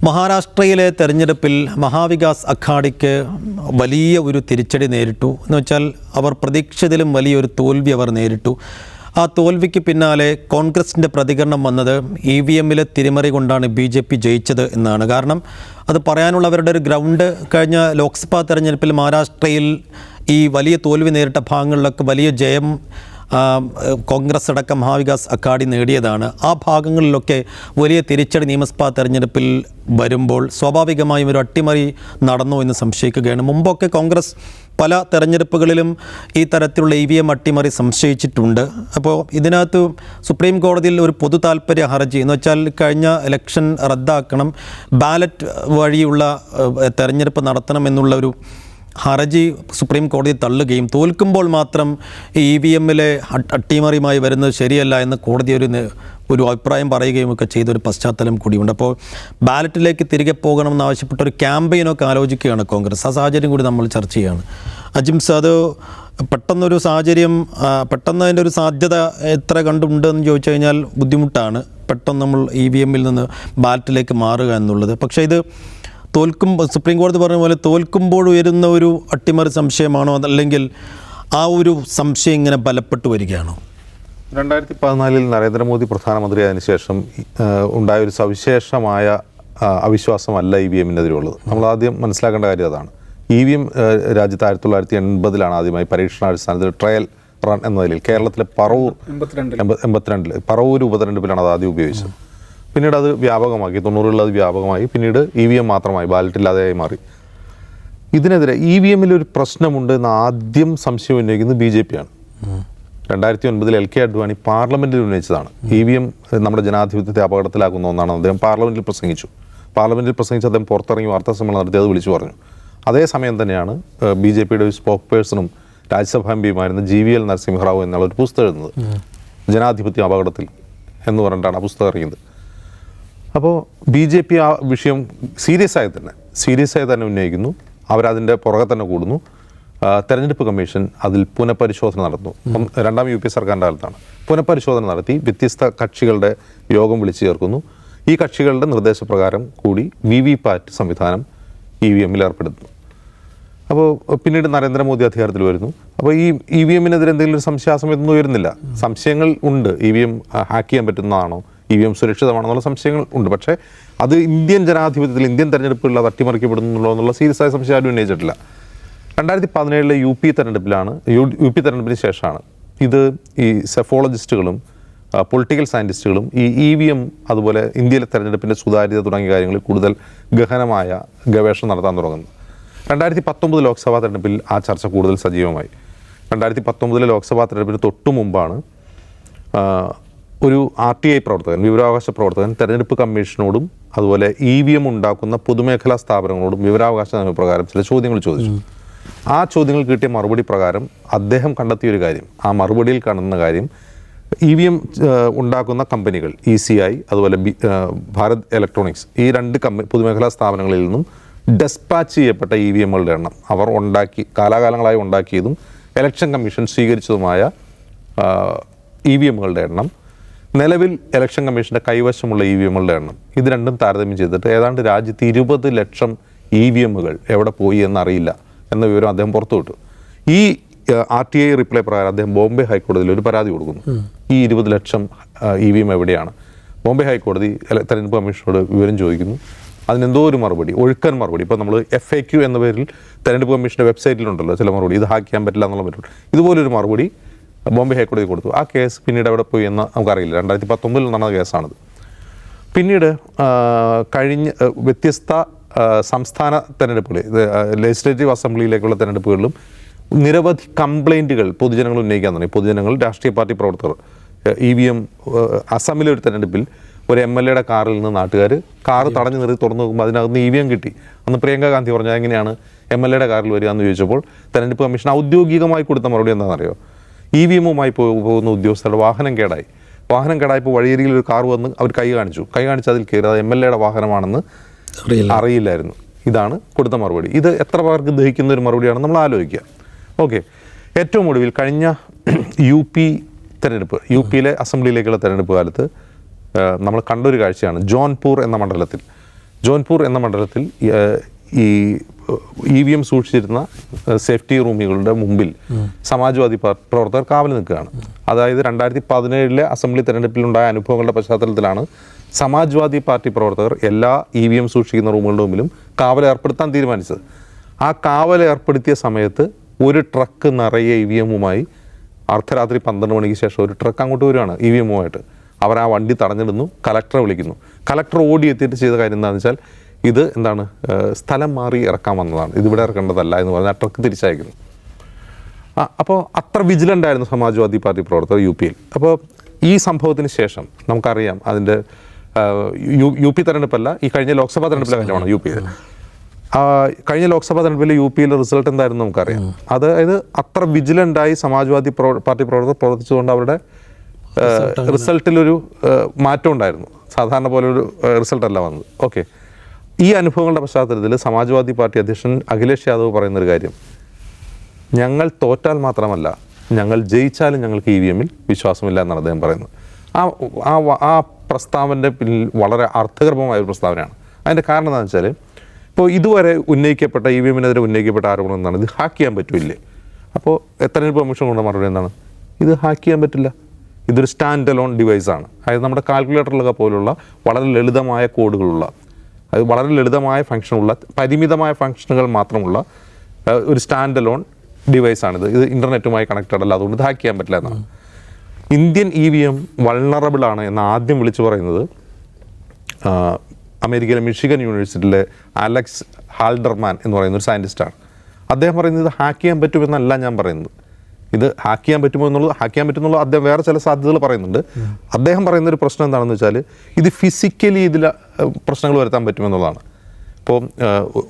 മഹാരാഷ്ട്രയിലെ തെരഞ്ഞെടുപ്പിൽ മഹാവികാസ് അഘാഡിക്ക് വലിയ ഒരു തിരിച്ചടി നേരിട്ടു. എന്ന് വെച്ചാൽ അവർ പ്രതീക്ഷിച്ചതിലും വലിയൊരു തോൽവി അവർ നേരിട്ടു. ആ തോൽവിക്ക് പിന്നാലെ കോൺഗ്രസിൻ്റെ പ്രതികരണം വന്നത് EVMലെ തിരിമറി കൊണ്ടാണ് BJP ജയിച്ചത് എന്നാണ്. കാരണം അത് പറയാനുള്ളവരുടെ ഒരു ഗ്രൗണ്ട് കഴിഞ്ഞ ലോക്സഭാ തെരഞ്ഞെടുപ്പിൽ മഹാരാഷ്ട്രയിൽ ഈ വലിയ തോൽവി നേരിട്ട ഭാഗങ്ങളിലൊക്കെ വലിയ ജയം കോൺഗ്രസ് അടക്കം മഹാവികാസ് അഘാഡി നേടിയതാണ്. ആ ഭാഗങ്ങളിലൊക്കെ വലിയ തിരിച്ചടി നിയമസഭാ തെരഞ്ഞെടുപ്പിൽ വരുമ്പോൾ സ്വാഭാവികമായും ഒരു അട്ടിമറി നടന്നു എന്ന് സംശയിക്കുകയാണ്. മുമ്പൊക്കെ കോൺഗ്രസ് പല തെരഞ്ഞെടുപ്പുകളിലും ഈ തരത്തിലുള്ള EVM അട്ടിമറി സംശയിച്ചിട്ടുണ്ട്. അപ്പോൾ ഇതിനകത്ത് സുപ്രീം കോടതിയിൽ ഒരു പൊതു താൽപ്പര്യ ഹർജി എന്ന് വെച്ചാൽ കഴിഞ്ഞ ഇലക്ഷൻ റദ്ദാക്കണം, ബാലറ്റ് വഴിയുള്ള തെരഞ്ഞെടുപ്പ് നടത്തണം എന്നുള്ള ഒരു ഹർജി സുപ്രീം കോടതി തള്ളുകയും തോൽക്കുമ്പോൾ മാത്രം EVMലെ അട്ടിമറിയുമായി വരുന്നത് ശരിയല്ല എന്ന് കോടതി ഒരു അഭിപ്രായം പറയുകയും ഒക്കെ ചെയ്തൊരു പശ്ചാത്തലം കൂടിയുണ്ട്. അപ്പോൾ ബാലറ്റിലേക്ക് തിരികെ പോകണമെന്ന് ആവശ്യപ്പെട്ട ഒരു ക്യാമ്പയിനൊക്കെ ആലോചിക്കുകയാണ് കോൺഗ്രസ്. ആ സാഹചര്യം കൂടി നമ്മൾ ചർച്ച ചെയ്യുകയാണ്. അജിംസ്, അത് പെട്ടെന്നൊരു സാഹചര്യം, പെട്ടെന്ന് അതിൻ്റെ ഒരു സാധ്യത എത്ര കണ്ടുണ്ടെന്ന് ചോദിച്ചു കഴിഞ്ഞാൽ ബുദ്ധിമുട്ടാണ് പെട്ടെന്ന് നമ്മൾ EVMൽ നിന്ന് ബാലറ്റിലേക്ക് മാറുക എന്നുള്ളത്. പക്ഷേ ഇത് സുപ്രീം കോടതി പറഞ്ഞ പോലെ തോൽക്കുമ്പോൾ ഉയരുന്ന ഒരു അട്ടിമറി സംശയമാണോ, അതല്ലെങ്കിൽ ആ ഒരു സംശയം ഇങ്ങനെ ബലപ്പെട്ടു വരികയാണോ? 2014 നരേന്ദ്രമോദി പ്രധാനമന്ത്രിയായതിനു ശേഷം ഉണ്ടായൊരു സവിശേഷമായ അവിശ്വാസമല്ല EVMനെതിരെയുള്ളത്. നമ്മൾ ആദ്യം മനസ്സിലാക്കേണ്ട കാര്യം അതാണ്. EVM രാജ്യത്ത് 1980 ആദ്യമായി പരീക്ഷണാടിസ്ഥാനത്തിൽ ട്രയൽ റൺ എന്ന നിലയിൽ കേരളത്തിലെ പറവൂർ 82 പറവൂർ ഉപതെരഞ്ഞെടുപ്പിലാണ് അത് ആദ്യം ഉപയോഗിച്ചത്. പിന്നീട് അത് വ്യാപകമാക്കി, 90കളിൽ അത് വ്യാപകമായി, പിന്നീട് EVM മാത്രമായി, ബാലറ്റില്ലാതെയായി മാറി. ഇതിനെതിരെ EVMലൊരു പ്രശ്നമുണ്ട് എന്ന് ആദ്യം സംശയം ഉന്നയിക്കുന്നത് BJP ആണ്. 2009 LK അഡ്വാണി പാർലമെൻറ്റിൽ ഉന്നയിച്ചതാണ്. EVM നമ്മുടെ ജനാധിപത്യത്തെ അപകടത്തിലാക്കുന്ന ഒന്നാണ്. അദ്ദേഹം പാർലമെൻറ്റിൽ പ്രസംഗിച്ചു. അദ്ദേഹം പുറത്തിറങ്ങി വാർത്താ സമ്മേളനം നടത്തി അത് വിളിച്ചു പറഞ്ഞു. അതേസമയം തന്നെയാണ് BJPയുടെ ഒരു സ്പോക്ക് പേഴ്സണും രാജ്യസഭാ എംപിയുമായിരുന്ന GVL നരസിംഹറാവു എന്നുള്ള ഒരു പുസ്തകം എഴുതുന്നത്, ജനാധിപത്യം അപകടത്തിൽ എന്ന് പറഞ്ഞിട്ടാണ് ആ പുസ്തകം ഇറങ്ങിയത്. അപ്പോൾ BJP ആ വിഷയം സീരിയസ് ആയി തന്നെ ഉന്നയിക്കുന്നു. അവരതിൻ്റെ പുറകെ തന്നെ കൂടുന്നു. തെരഞ്ഞെടുപ്പ് കമ്മീഷൻ അതിൽ പുനഃപരിശോധന നടത്തുന്നു. രണ്ടാം UP സർക്കാരിൻ്റെ കാലത്താണ് പുനഃപരിശോധന നടത്തി വ്യത്യസ്ത കക്ഷികളുടെ യോഗം വിളിച്ചു ചേർക്കുന്നു. ഈ കക്ഷികളുടെ നിർദ്ദേശപ്രകാരം കൂടി VVPAT സംവിധാനം EVMൽ ഏർപ്പെടുത്തുന്നു. അപ്പോൾ പിന്നീട് നരേന്ദ്രമോദി അധികാരത്തിൽ വരുന്നു. അപ്പോൾ ഈ EVMനെതിരെ എന്തെങ്കിലും ഒരു സംശയാസമയത്തൊന്നും ഉയരുന്നില്ല. സംശയങ്ങൾ ഉണ്ട്. EVM ഹാക്ക് ചെയ്യാൻ പറ്റുന്നതാണോ, EVM സുരക്ഷിതമാണെന്നുള്ള സംശയങ്ങൾ ഉണ്ട്. പക്ഷേ അത് ഇന്ത്യൻ ജനാധിപത്യത്തിൽ, ഇന്ത്യൻ തെരഞ്ഞെടുപ്പുകളിൽ അത് അട്ടിമറിക്കപ്പെടുന്നുള്ളൂ എന്നുള്ള സീരിയസ് ആയ സംശയം ആരും ഉന്നയിച്ചിട്ടില്ല. 2017 UP തെരഞ്ഞെടുപ്പിന് ശേഷമാണ് ഇത് ഈ സെഫോളജിസ്റ്റുകളും പൊളിറ്റിക്കൽ സയൻറ്റിസ്റ്റുകളും ഈ EVM അതുപോലെ ഇന്ത്യയിലെ തെരഞ്ഞെടുപ്പിൻ്റെ സുതാര്യത തുടങ്ങിയ കാര്യങ്ങളിൽ കൂടുതൽ ഗഹനമായ ഗവേഷണം നടത്താൻ തുടങ്ങുന്നത്. 2019 ലോക്സഭാ തെരഞ്ഞെടുപ്പിൽ ആ ചർച്ച കൂടുതൽ സജീവമായി. 2019 ലോക്സഭാ തെരഞ്ഞെടുപ്പിന് തൊട്ടു മുമ്പാണ് ഒരു RTI പ്രവർത്തകൻ, വിവരാവകാശ പ്രവർത്തകൻ, തെരഞ്ഞെടുപ്പ് കമ്മീഷനോടും അതുപോലെ EVM ഉണ്ടാക്കുന്ന പൊതുമേഖലാ സ്ഥാപനങ്ങളോടും വിവരാവകാശ നിയമപ്രകാരം ചില ചോദ്യങ്ങൾ ചോദിച്ചു. ആ ചോദ്യങ്ങൾ കിട്ടിയ മറുപടി പ്രകാരം അദ്ദേഹം കണ്ടെത്തിയൊരു കാര്യം, ആ മറുപടിയിൽ കാണുന്ന കാര്യം, EVM ഉണ്ടാക്കുന്ന കമ്പനികൾ ECI അതുപോലെ ഭാരത് ഇലക്ട്രോണിക്സ്, ഈ രണ്ട് പൊതുമേഖലാ സ്ഥാപനങ്ങളിൽ നിന്നും ഡെസ്പാച്ച് ചെയ്യപ്പെട്ട EVMകളുടെ എണ്ണം, അവർ കാലാകാലങ്ങളായി ഉണ്ടാക്കിയതും ഇലക്ഷൻ കമ്മീഷൻ സ്വീകരിച്ചതുമായ EVMകളുടെ എണ്ണം, നിലവിൽ ഇലക്ഷൻ കമ്മീഷൻ്റെ കൈവശമുള്ള EVMകളുടെ എണ്ണം, ഇത് രണ്ടും താരതമ്യം ചെയ്തിട്ട് ഏതാണ്ട് രാജ്യത്ത് 20 ലക്ഷം EVMകൾ എവിടെ പോയി എന്നറിയില്ല എന്ന വിവരം അദ്ദേഹം പുറത്തുവിട്ടു. ഈ RTI റിപ്ലൈ പ്രകാരം അദ്ദേഹം ബോംബെ ഹൈക്കോടതിയിൽ ഒരു പരാതി കൊടുക്കുന്നു. ഈ 20 ലക്ഷം EVM എവിടെയാണ്? ബോംബെ ഹൈക്കോടതി തെരഞ്ഞെടുപ്പ് കമ്മീഷനോട് വിവരം ചോദിക്കുന്നു. അതിനെന്തോ ഒരു മറുപടി, ഒഴുക്കൻ മറുപടി. ഇപ്പോൾ നമ്മൾ FAQ എന്ന പേരിൽ തെരഞ്ഞെടുപ്പ് കമ്മീഷൻ്റെ വെബ്സൈറ്റിലുണ്ടല്ലോ ചില മറുപടി, ഇത് ഹാക്ക് ചെയ്യാൻ പറ്റില്ല എന്നുള്ള മറുപടി, ഇതുപോലൊരു മറുപടി ബോംബെ ഹൈക്കോടതി കൊടുത്തു. ആ കേസ് പിന്നീട് എവിടെ പോയി എന്ന് നമുക്കറിയില്ല. 2019 നടന്ന കേസാണിത്. പിന്നീട് കഴിഞ്ഞ വ്യത്യസ്ത സംസ്ഥാന തെരഞ്ഞെടുപ്പുകൾ, ലെജിസ്ലേറ്റീവ് അസംബ്ലിയിലേക്കുള്ള തെരഞ്ഞെടുപ്പുകളിലും നിരവധി കംപ്ലൈൻറ്റുകൾ പൊതുജനങ്ങൾ ഉന്നയിക്കാൻ തുടങ്ങി. പൊതുജനങ്ങൾ, രാഷ്ട്രീയ പാർട്ടി പ്രവർത്തകർ. EVM അസമിലെ ഒരു തെരഞ്ഞെടുപ്പിൽ ഒരു MLAയുടെ കാറിൽ നിന്ന് നാട്ടുകാർ കാറ് തടഞ്ഞു നിർത്തി തുറന്നു നോക്കുമ്പോൾ അതിനകത്ത് EVM കിട്ടി. അന്ന് പ്രിയങ്ക ഗാന്ധി പറഞ്ഞാൽ എങ്ങനെയാണ് MLAയുടെ കാറിൽ വരിക എന്ന് ചോദിച്ചപ്പോൾ തെരഞ്ഞെടുപ്പ് കമ്മീഷൻ ഔദ്യോഗികമായി കൊടുത്ത മറുപടി എന്താണെന്നറിയോ? EVMുമായി പോകുന്ന ഉദ്യോഗസ്ഥരുടെ വാഹനം കേടായപ്പോൾ വഴിയരികിൽ ഒരു കാർ വന്ന് അവർ കൈ കാണിച്ച് അതിൽ കയറി അത് MLAയുടെ വാഹനമാണെന്ന് അറിയില്ലായിരുന്നു. ഇതാണ് കൊടുത്ത മറുപടി. ഇത് എത്ര പേർക്ക് ദഹിക്കുന്ന ഒരു മറുപടിയാണെന്ന് നമ്മൾ ആലോചിക്കുക. ഓക്കെ, ഏറ്റവും ഒടുവിൽ കഴിഞ്ഞ UP തെരഞ്ഞെടുപ്പ്, UPയിലെ അസംബ്ലിയിലേക്കുള്ള തെരഞ്ഞെടുപ്പ് കാലത്ത് നമ്മൾ കണ്ടൊരു കാഴ്ചയാണ്. ജോൺപൂർ എന്ന മണ്ഡലത്തിൽ ജോൺപൂർ എന്ന മണ്ഡലത്തിൽ ഈ EVM സൂക്ഷിച്ചിരുന്ന സേഫ്റ്റി റൂമുകളുടെ മുമ്പിൽ സമാജ്വാദി പാർട്ടി പ്രവർത്തകർ കാവൽ നിൽക്കുകയാണ്. അതായത് 2017 അസംബ്ലി തെരഞ്ഞെടുപ്പിലുണ്ടായ അനുഭവങ്ങളുടെ പശ്ചാത്തലത്തിലാണ് സമാജ്വാദി പാർട്ടി പ്രവർത്തകർ എല്ലാ EVM സൂക്ഷിക്കുന്ന റൂമുകളുടെ മുമ്പിലും കാവൽ ഏർപ്പെടുത്താൻ തീരുമാനിച്ചത്. ആ കാവൽ ഏർപ്പെടുത്തിയ സമയത്ത് ഒരു ട്രക്ക് നിറയെ EVM-വുമായി അർദ്ധരാത്രി 12 മണിക്ക് ശേഷം ഒരു ട്രക്ക് അങ്ങോട്ട് വരികയാണ് EVM-വുമായിട്ട്. അവർ ആ വണ്ടി തടഞ്ഞിടുന്നു, കലക്ടറെ വിളിക്കുന്നു. കലക്ടർ ഓടിയെത്തിയിട്ട് ചെയ്ത കാര്യം എന്താണെന്ന് വെച്ചാൽ ഇത് എന്താണ്, സ്ഥലം മാറി ഇറക്കാൻ വന്നതാണ്, ഇതിവിടെ ഇറക്കേണ്ടതല്ല എന്ന് പറഞ്ഞാൽ ആ ട്രക്ക് തിരിച്ചയക്കുന്നു. അപ്പോൾ അത്ര വിജിലൻ്റ് ആയിരുന്നു സമാജ്വാദി പാർട്ടി പ്രവർത്തകർ UP-യിൽ. അപ്പോൾ ഈ സംഭവത്തിന് ശേഷം നമുക്കറിയാം അതിൻ്റെ UP തെരഞ്ഞെടുപ്പല്ല, ഈ കഴിഞ്ഞ ലോക്സഭാ തെരഞ്ഞെടുപ്പിലെ കാര്യമാണ് UP-യിൽ. കഴിഞ്ഞ ലോക്സഭാ തെരഞ്ഞെടുപ്പിൽ UP-യിലെ റിസൾട്ട് എന്തായിരുന്നു നമുക്കറിയാം. അതായത് അത്ര വിജിലൻ്റായി സമാജ്വാദി പാർട്ടി പ്രവർത്തകർ പ്രവർത്തിച്ചുകൊണ്ട് അവരുടെ റിസൾട്ടിലൊരു മാറ്റം ഉണ്ടായിരുന്നു. സാധാരണ പോലെ ഒരു റിസൾട്ടല്ല വന്നത്. ഓക്കെ, ഈ അനുഭവങ്ങളുടെ പശ്ചാത്തലത്തിൽ സമാജ്വാദി പാർട്ടി അധ്യക്ഷൻ അഖിലേഷ് യാദവ് പറയുന്നൊരു കാര്യം, ഞങ്ങൾ തോറ്റാൽ മാത്രമല്ല ഞങ്ങൾ ജയിച്ചാലും ഞങ്ങൾക്ക് EVM-ൽ വിശ്വാസമില്ല എന്നാണ് അദ്ദേഹം പറയുന്നത്. ആ പ്രസ്താവനയുടെ പിന്നിൽ വളരെ അർത്ഥഗർഭമായ ഒരു പ്രസ്താവനയാണ്. അതിൻ്റെ കാരണം എന്താണെന്ന് വെച്ചാൽ, ഇപ്പോൾ ഇതുവരെ ഉന്നയിക്കപ്പെട്ട EVM-നെതിരെ ഉന്നയിക്കപ്പെട്ട ആരോപണം എന്താണ്, ഇത് ഹാക്ക് ചെയ്യാൻ പറ്റില്ലേ? അപ്പോൾ തെരഞ്ഞെടുപ്പ് കമ്മീഷൻ കൊണ്ട് മറുപടി എന്താണ്, ഇത് ഹാക്ക് ചെയ്യാൻ പറ്റില്ല, ഇതൊരു സ്റ്റാൻഡ് അലോൺ ഡിവൈസാണ്. അതായത് നമ്മുടെ കാൽക്കുലേറ്ററിലൊക്കെ പോലുള്ള വളരെ ലളിതമായ കോഡുകളുള്ള, അത് വളരെ ലളിതമായ ഫംഗ്ഷനുള്ള, പരിമിതമായ ഫംഗ്ഷനുകൾ മാത്രമുള്ള ഒരു സ്റ്റാൻഡ് അലോൺ ഡിവൈസാണിത്. ഇത് ഇൻ്റർനെറ്റുമായി കണക്റ്റഡ് അല്ല, അതുകൊണ്ട് ഇത് ഹാക്ക് ചെയ്യാൻ പറ്റില്ല എന്നാണ്. ഇന്ത്യൻ EVM വൾണറബിൾ ആണ് എന്ന് ആദ്യം വിളിച്ചു പറയുന്നത് അമേരിക്കയിലെ മിഷിഗൻ യൂണിവേഴ്സിറ്റിയിലെ അലക്സ് ഹാൽഡർമാൻ എന്ന് പറയുന്ന ഒരു സയൻറ്റിസ്റ്റാണ്. അദ്ദേഹം പറയുന്നത് ഇത് ഹാക്ക് ചെയ്യാൻ പറ്റുമെന്നല്ല ഞാൻ പറയുന്നത്. ഇത് ഹാക്ക് ചെയ്യാൻ പറ്റുമോ എന്നുള്ളത്, ഹാക്ക് ചെയ്യാൻ പറ്റുമെന്നുള്ള അദ്ദേഹം വേറെ ചില സാധ്യതകൾ പറയുന്നുണ്ട്. അദ്ദേഹം പറയുന്നൊരു പ്രശ്നം എന്താണെന്ന് വെച്ചാൽ ഇത് ഫിസിക്കലി ഇതിൽ പ്രശ്നങ്ങൾ വരുത്താൻ പറ്റുമെന്നുള്ളതാണ്. ഇപ്പോൾ